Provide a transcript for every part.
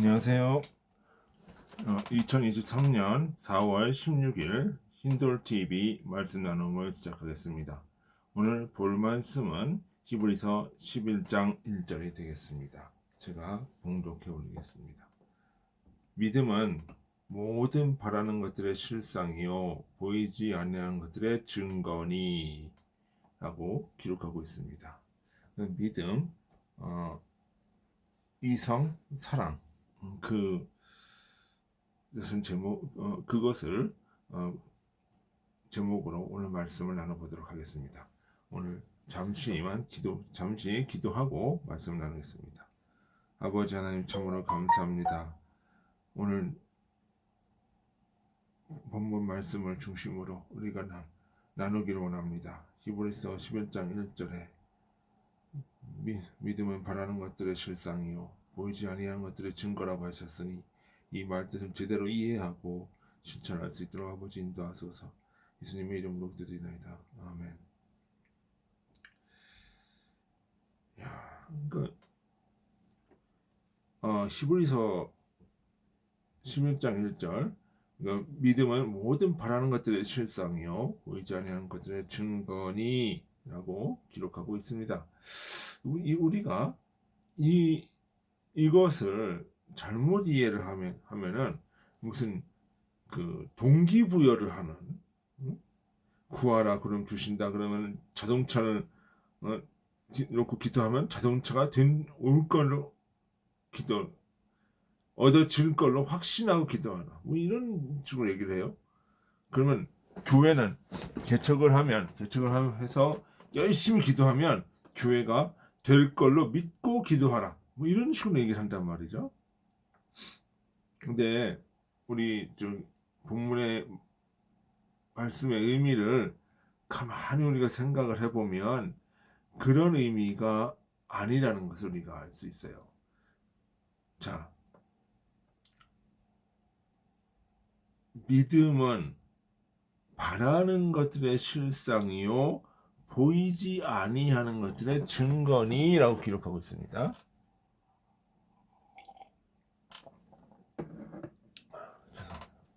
안녕하세요. 2023년 4월 16일 힌돌TV 말씀 나눔을 시작하겠습니다. 오늘 볼 말씀은 히브리서 11장 1절이 되겠습니다. 제가 봉독해 올리겠습니다. 믿음은 모든 바라는 것들의 실상이요 보이지 아니하는 것들의 증거니 라고 기록하고 있습니다. 믿음, 이성, 사랑, 그것을 제목으로 오늘 말씀을 나눠보도록 하겠습니다. 오늘 잠시 기도하고 말씀을 나누겠습니다. 아버지 하나님 참으로 감사합니다. 오늘 본문 말씀을 중심으로 우리가 나누기를 원합니다. 히브리서 11장 1절에 믿음은 바라는 것들의 실상이요 보이지 아니하는 것들의 증거라고 하셨으니 이 말뜻을 제대로 이해하고 실천할 수 있도록 아버지 인도하소서. 예수님의 이름으로 기도드리나이다. 아멘. 히브리서 11장 1절 믿음은 모든 바라는 것들의 실상이요 보이지 아니하는 것들의 증거니 라고 기록하고 있습니다. 우리가 이것을 잘못 이해를 하면은 무슨 동기부여를 하는 구하라 그럼 주신다 그러면 자동차를 놓고 기도하면 자동차가 올 걸로 얻어질 걸로 확신하고 기도하라 이런 식으로 얘기를 해요. 그러면 교회는 개척을 해서 열심히 기도하면 교회가 될 걸로 믿고 기도하라 이런 식으로 얘기를 한단 말이죠. 근데 우리 본문의 말씀의 의미를 가만히 우리가 생각을 해보면 그런 의미가 아니라는 것을 우리가 알 수 있어요. 자, 믿음은 바라는 것들의 실상이요 보이지 아니하는 것들의 증거니라고 기록하고 있습니다.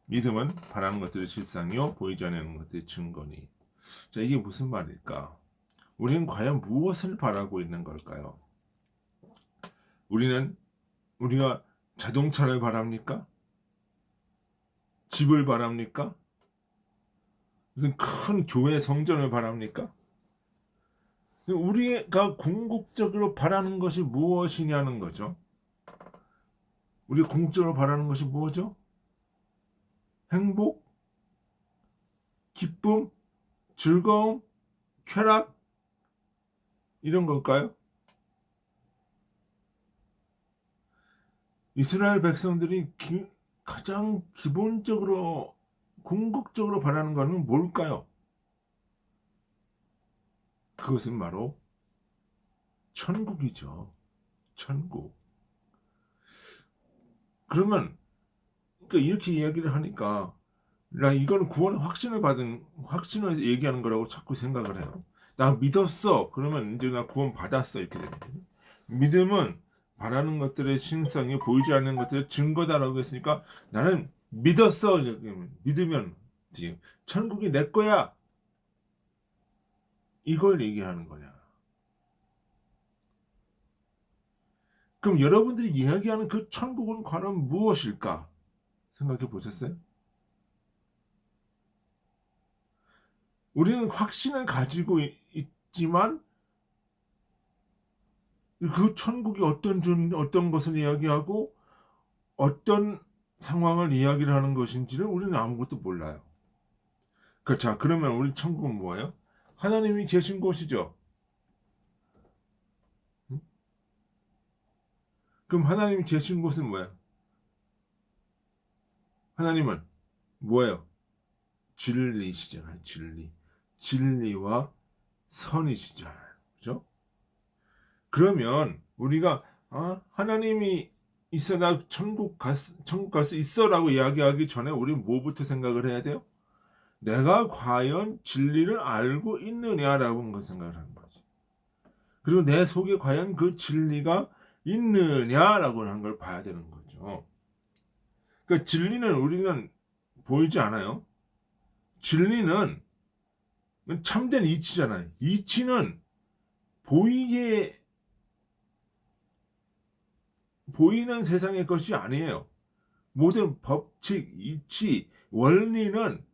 믿음은 바라는 것들의 실상이요 보이지 아니하는 것들의 증거니. 자, 이게 무슨 말일까? 우리는 과연 무엇을 바라고 있는 걸까요? 우리가 자동차를 바랍니까? 집을 바랍니까? 무슨 큰 교회 성전을 바랍니까? 우리가 궁극적으로 바라는 것이 무엇이냐는 거죠. 우리가 궁극적으로 바라는 것이 무엇이죠? 행복, 기쁨, 즐거움, 쾌락 이런 걸까요? 이스라엘 백성들이 가장 기본적으로 궁극적으로 바라는 것은 뭘까요? 그것은 바로 천국이죠. 천국. 그러면 이렇게 이야기를 하니까 이거는 구원의 확신을 얘기하는 거라고 자꾸 생각을 해요. 나 믿었어. 그러면 이제 나 구원 받았어. 이렇게 되는 거예요. 믿음은 바라는 것들의 신성이 보이지 않는 것들의 증거다라고 했으니까 나는 믿었어. 믿으면 천국이 내 거야. 이걸 얘기하는 거냐. 그럼 여러분들이 이야기하는 그 천국은 과연 무엇일까? 생각해 보셨어요? 우리는 확신을 가지고 있지만 그 천국이 어떤 것을 이야기하고 어떤 상황을 이야기를 하는 것인지를 우리는 아무것도 몰라요. 자, 그러면 우리 천국은 뭐예요? 하나님이 계신 곳이죠. 그럼 하나님이 계신 곳은 뭐예요? 하나님은 뭐예요? 진리시잖아요. 진리와 선이시잖아요. 그죠? 그러면 우리가 하나님이 있어 나 천국 갈 수 있어라고 이야기하기 전에 우리는 뭐부터 생각을 해야 돼요? 내가 과연 진리를 알고 있느냐라고 하는 걸 생각을 하는 거지. 그리고 내 속에 과연 그 진리가 있느냐라고 하는 걸 봐야 되는 거죠. 거예요. 그러니까 진리는 우리는 보이지 않아요. 진리는 참된 이치잖아요. 이치는 보이게 보이는 세상의 것이 아니에요. 모든 법칙, 이치, 원리는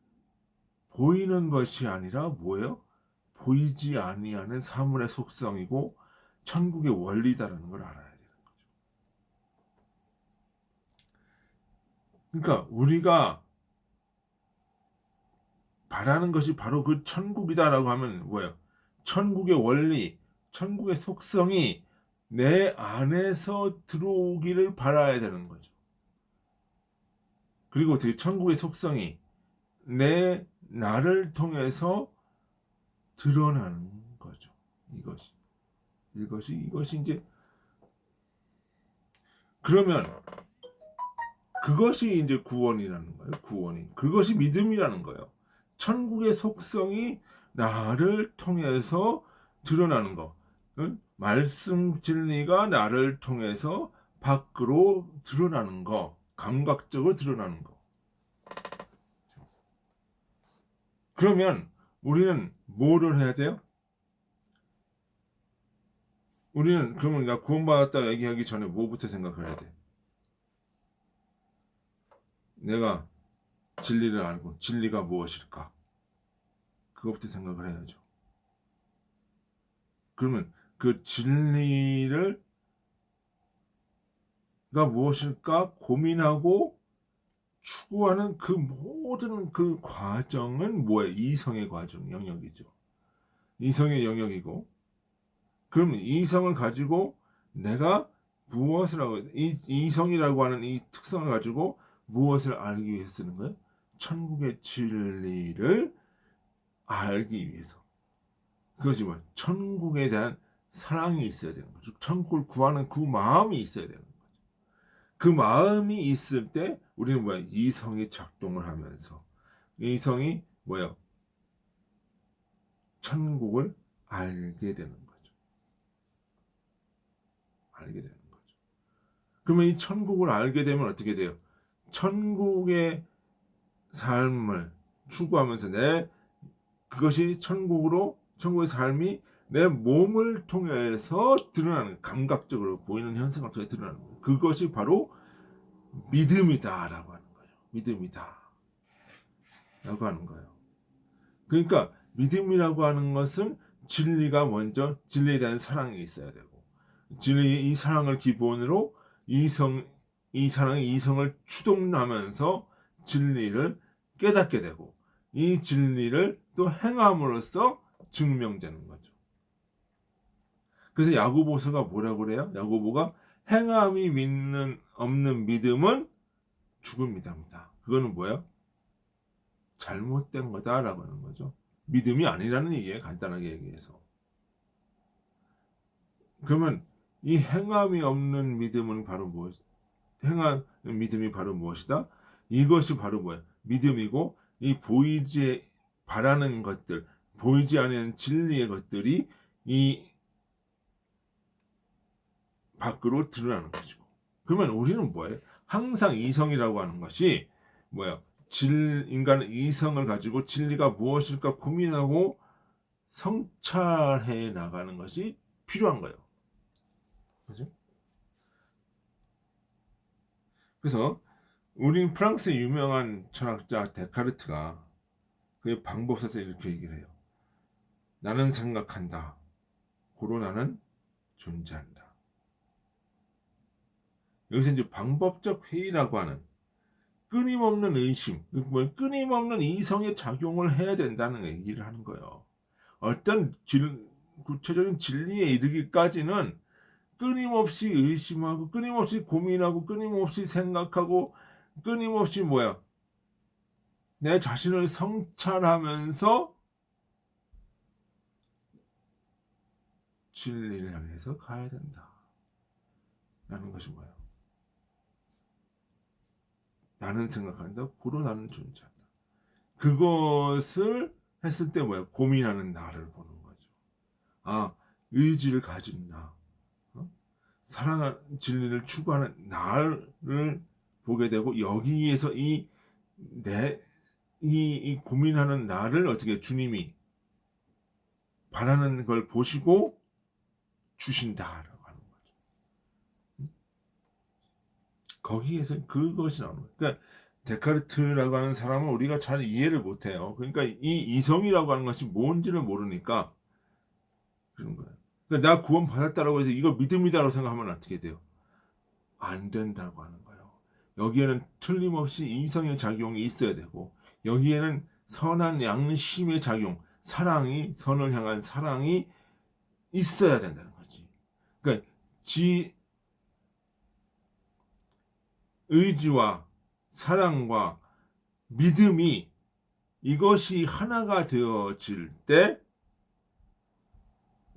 보이는 것이 아니라 뭐예요? 보이지 아니하는 사물의 속성이고 천국의 원리다라는 걸 알아야 돼요. 그러니까 우리가 바라는 것이 바로 그 천국이다라고 하면 뭐예요? 천국의 원리, 천국의 속성이 내 안에서 들어오기를 바라야 되는 거죠. 그리고 그 천국의 속성이 내 나를 통해서 드러나는 거죠. 이것이 이제 그러면 그것이 이제 구원이라는 거예요. 구원이. 그것이 믿음이라는 거예요. 천국의 속성이 나를 통해서 드러나는 거. 말씀 진리가 나를 통해서 밖으로 드러나는 거. 감각적으로 드러나는 거. 그러면 우리는 뭐를 해야 돼요? 우리는 그러면 나 구원받았다 얘기하기 전에 뭐부터 생각해야 돼? 내가 진리를 알고 진리가 무엇일까? 그것부터 생각을 해야죠. 그러면 그 진리가 무엇일까 고민하고 추구하는 그 모든 그 과정은 뭐예요? 이성의 과정, 영역이죠. 이성의 영역이고, 그럼 이성을 가지고 내가 무엇을 하고, 이성이라고 하는 이 특성을 가지고 무엇을 알기 위해서 쓰는 거예요? 천국의 진리를 알기 위해서. 그것이 뭐예요? 천국에 대한 사랑이 있어야 되는 거죠. 천국을 구하는 그 마음이 있어야 되는 거죠. 그 마음이 있을 때 우리는 뭐야? 이성이 작동을 하면서 이성이 뭐야? 천국을 알게 되는 거죠. 알게 되는 거죠. 그러면 이 천국을 알게 되면 어떻게 돼요? 천국의 삶을 추구하면서 그것이 천국의 삶이 내 몸을 통해서 드러나는, 감각적으로 보이는 현상을 통해 드러나는 거예요. 그것이 바로 믿음이다라고 하는 거예요. 믿음이다 라고 하는 거예요. 그러니까 믿음이라고 하는 것은 진리가 먼저, 진리에 대한 사랑이 있어야 되고, 이 사랑을 기본으로 이 사랑이 이성을 추동하면서 진리를 깨닫게 되고, 이 진리를 또 행함으로써 증명되는 거죠. 그래서 야고보서가 뭐라고 그래요? 야고보가 행함이 없는 믿음은 죽음이답니다. 그거는 뭐예요? 잘못된 거다라고 하는 거죠. 믿음이 아니라는 얘기예요. 간단하게 얘기해서. 그러면 이 행함이 없는 믿음은 바로 행한 믿음이 바로 무엇이다? 이것이 바로 뭐예요? 믿음이고, 이 바라는 것들, 보이지 않는 진리의 것들이 이 밖으로 드러나는 것이고. 그러면 우리는 뭐예요? 항상 이성이라고 하는 것이 뭐예요? 인간은 이성을 가지고 진리가 무엇일까 고민하고 성찰해 나가는 것이 필요한 거예요. 그죠? 그래서 우리 프랑스의 유명한 철학자 데카르트가 그의 방법서에서 이렇게 얘기를 해요. 나는 생각한다. 고로 나는 존재한다. 여기서 이제 방법적 회의라고 하는 끊임없는 의심, 끊임없는 이성의 작용을 해야 된다는 얘기를 하는 거예요. 어떤 구체적인 진리에 이르기까지는 끊임없이 의심하고, 끊임없이 고민하고, 끊임없이 생각하고, 끊임없이 내 자신을 성찰하면서 진리를 향해서 가야 된다. 라는 것이 뭐예요? 나는 생각한다. 고로 나는 존재한다. 그것을 했을 때 고민하는 나를 보는 거죠. 아, 의지를 가진 나. 사랑하는 진리를 추구하는 나를 보게 되고, 여기에서 이 고민하는 나를 어떻게 주님이 바라는 걸 보시고 주신다라고 하는 거죠. 거기에서 그것이 나오는 거예요. 그러니까 데카르트라고 하는 사람은 우리가 잘 이해를 못해요. 그러니까 이 이성이라고 하는 것이 뭔지를 모르니까 그런 거예요. 그러니까 나 구원 받았다라고 해서 이거 믿음이다라고 생각하면 어떻게 돼요? 안 된다고 하는 거예요. 여기에는 틀림없이 이성의 작용이 있어야 되고, 여기에는 선한 양심의 작용, 사랑이, 선을 향한 사랑이 있어야 된다는 거지. 그러니까 지 의지와 사랑과 믿음이 이것이 하나가 되어질 때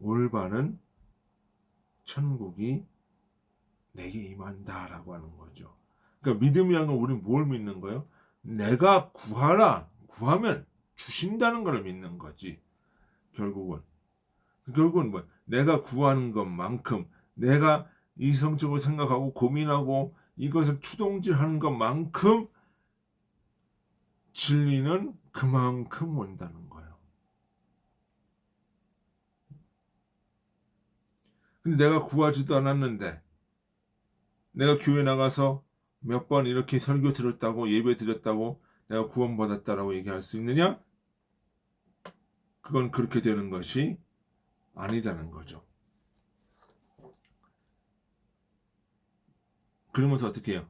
올바른 천국이 내게 임한다라고 하는 거죠. 그러니까 믿음이라는 건 우리는 뭘 믿는 거예요? 내가 구하면 주신다는 걸 믿는 거지. 결국은 뭐 내가 구하는 것만큼, 내가 이성적으로 생각하고 고민하고 이것을 추동질하는 것만큼 진리는 그만큼 온다는 거예요. 근데 내가 구하지도 않았는데, 내가 교회 나가서 몇 번 이렇게 설교 들었다고, 예배 드렸다고 내가 구원받았다라고 얘기할 수 있느냐? 그건 그렇게 되는 것이 아니다는 거죠. 그러면서 어떻게 해요?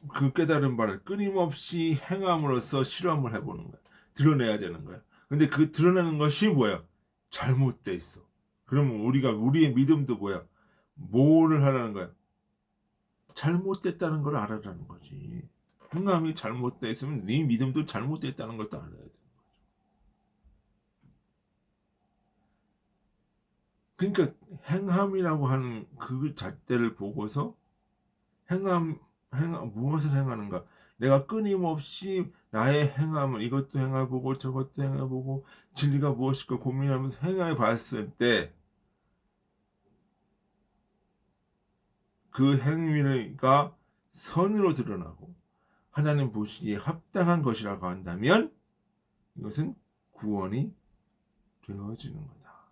그 깨달은 바를 끊임없이 행함으로써 실험을 해보는 거야. 드러내야 되는 거야. 근데 그 드러내는 것이 뭐야? 잘못돼 있어. 그러면 우리의 믿음도 뭐야? 뭐를 하라는 거야? 잘못됐다는 걸 알아라는 거지. 행함이 잘못돼 있으면 네 믿음도 잘못됐다는 것도 알아야 돼. 그러니까 행함이라고 하는 그 잣대를 보고서 행함, 무엇을 행하는가? 내가 끊임없이 나의 행함을 이것도 행해보고 저것도 행해보고 진리가 무엇일까 고민하면서 행해 봤을 때 그 행위가 선으로 드러나고 하나님 보시기에 합당한 것이라고 한다면 이것은 구원이 되어지는 거다.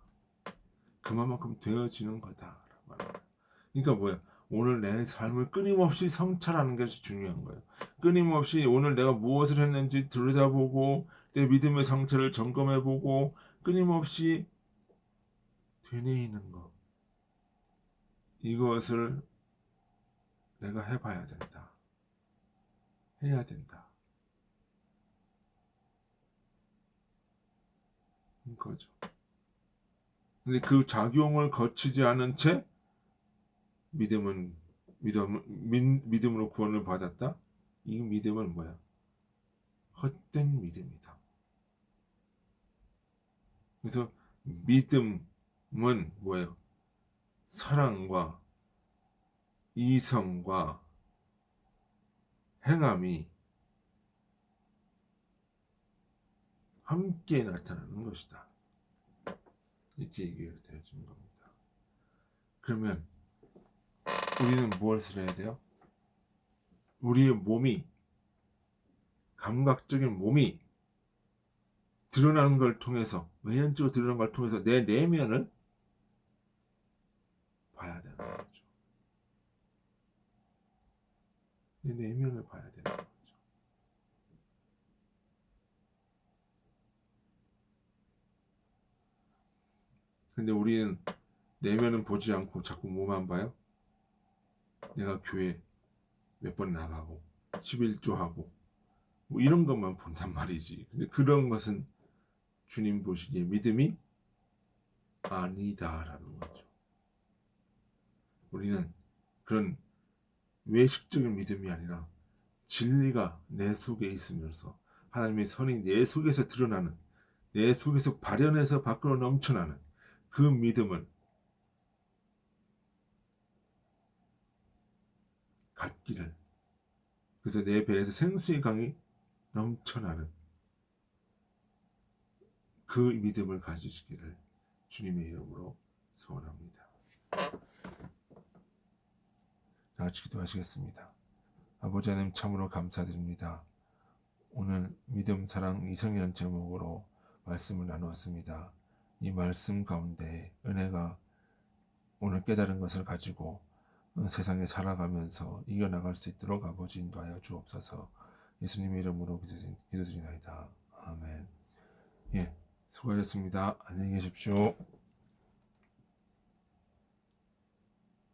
그만큼 되어지는 거다라고 하는 거예요. 그러니까 뭐야? 오늘 내 삶을 끊임없이 성찰하는 것이 중요한 거예요. 끊임없이 오늘 내가 무엇을 했는지 들여다보고 내 믿음의 상태를 점검해보고 끊임없이 되뇌이는 것. 이것을 내가 해봐야 된다. 해야 된다. 이거죠. 근데 그 작용을 거치지 않은 채 믿음으로 구원을 받았다? 이 믿음은 뭐야? 헛된 믿음이다. 그래서 믿음은 뭐예요? 사랑과 이성과 행함이 함께 나타나는 것이다. 이렇게 얘기가 되어지는 겁니다. 그러면 우리는 무엇을 해야 돼요? 우리의 몸이, 감각적인 몸이 드러나는 걸 통해서, 외연적으로 드러나는 걸 통해서 내 내면을 봐야 되는 거죠. 내 내면을 봐야 되는 거죠. 근데 우리는 내면은 보지 않고 자꾸 뭐만 봐요? 내가 교회 몇 번 나가고 11조하고 뭐 이런 것만 본단 말이지. 근데 그런 것은 주님 보시기에 믿음이 아니다라는 거죠. 우리는 그런 외식적인 믿음이 아니라 진리가 내 속에 있으면서 하나님의 선이 내 속에서 드러나는, 내 속에서 발현해서 밖으로 넘쳐나는 그 믿음을 갖기를, 그래서 내 배에서 생수의 강이 넘쳐나는 그 믿음을 가지시기를 주님의 이름으로 소원합니다. 같이 기도하시겠습니다. 아버지 하나님 참으로 감사드립니다. 오늘 믿음, 사랑, 이성이라는 제목으로 말씀을 나누었습니다. 이 말씀 가운데 은혜가 오늘 깨달은 것을 가지고 세상에 살아가면서 이겨나갈 수 있도록 아버지 인도하여 주옵소서. 예수님의 이름으로 기도드리나이다. 아멘. 예, 수고하셨습니다. 안녕히 계십시오.